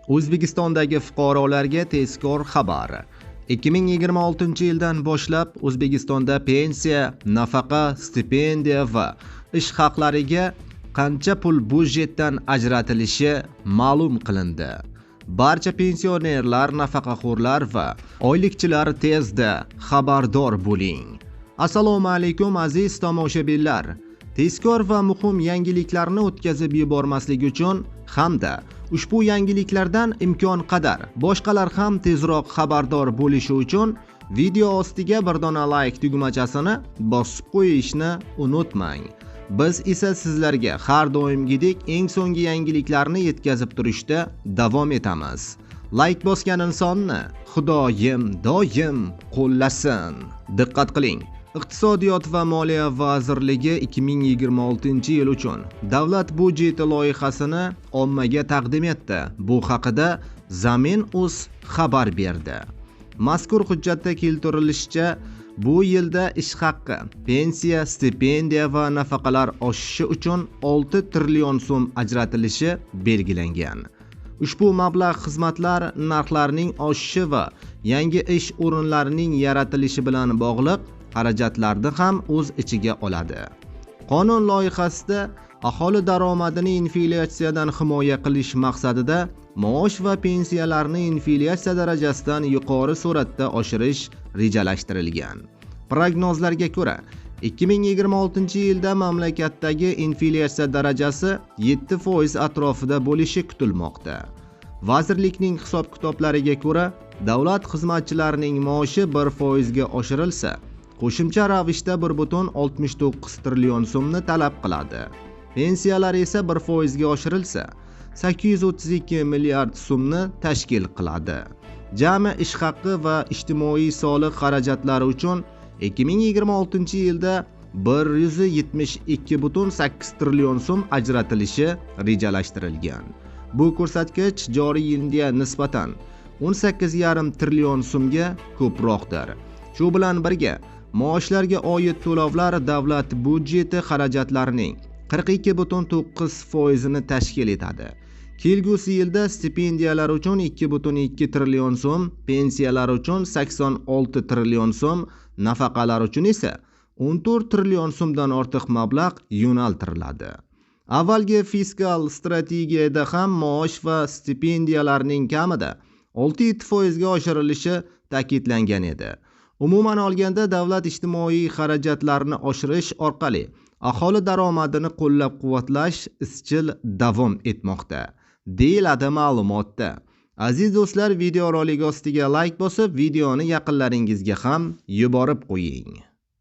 O'zbekistondagi fuqarolarga tezkor xabar. 2026-yildan boshlab O'zbekistonda pensiya, nafaqa, stipendiya va ish haqlariga qancha pul budjetdan ajratilishi ma'lum qilindi. Barcha pensionerlar, nafaqaxo'rlar va oylikchilar tezda xabardor bo'ling. Assalomu alaykum aziz tomoshabinlar. Tezkor va muhim yangiliklarni o'tkazib yubormaslik uchun hamda ushbu yangiliklardan imkon qadar boshqalar ham tezroq xabardor bo'lishi uchun video ostiga bir dona like tugmachasini bosib qo'yishni unutmang. Biz esa sizlarga har doimgidek eng so'nggi yangiliklarni yetkazib turishda davom etamiz. Like bosgan insonni Xudoyim doim qo'llasin. Diqqat qiling. Iqtisodiyot va Moliya vazirligi 2026-yil uchun davlat budjeti loyihasini ommaga taqdim etdi. Bu haqida Zamin.uz xabar berdi. Mazkur hujjatda keltirilishicha, bu yilda ish haqqi, pensiya, stipendiya va nafaqalar oshishi uchun 6 trillion so'm ajratilishi belgilangan. Ushbu mablag' xizmatlar narxlarining oshishi va yangi ish o'rinlarining yaratilishi bilan bog'liq xarajatlarni ham o'z ichiga oladi. Qonun loyihasida aholi daromadini inflyatsiyadan himoya qilish maqsadida maosh va pensiyalarni inflyatsiya darajasidan yuqori sur'atda oshirish rejalashtirilgan. Prognozlarga ko'ra, 2026-yilda mamlakatdagi inflyatsiya darajasi 7% atrofida bo'lishi kutilmoqda. Vazirlikning hisob-kitoblariga ko'ra, davlat xizmatchilarining maoshi 1% ga oshirilsa, qo'shimcha ravishda 1.69 trillion so'mni talab qiladi. Pensiyalar esa 1% ga oshirilsa, 832 milliard so'mni tashkil qiladi. Jami ish haqqi va ijtimoiy soliq xarajatlari uchun 2026-yilda 172.8 trillion so'm ajratilishi rejalashtirilgan. Bu ko'rsatkich joriy yilga nisbatan 18,5 trillion so'mga ko'proqdir. Shu bilan birga, maoshlarga oid to'lovlar davlat budjeti xarajatlarining 42.9% ni tashkil etadi. Kelgusi yilda stipendiyalar uchun 2.2 trillion so'm, pensiyalar uchun 86 trillion so'm, nafaqalar uchun esa 14 trillion so'mdan ortiq mablag' yo'naltiriladi. Avvalgi fiskal strategiyada ham maosh va stipendiyalarning kamida 6% ga oshirilishi ta'kidlangan edi. Umuman olganda davlat ijtimoiy xarajatlarni oshirish orqali aholi daromadini qo'llab-quvvatlash izchil davom etmoqda, deyiladi ma'lumotda. Aziz do'stlar, videorolik ostiga like bosib, videoni yaqinlaringizga ham yuborib qo'ying.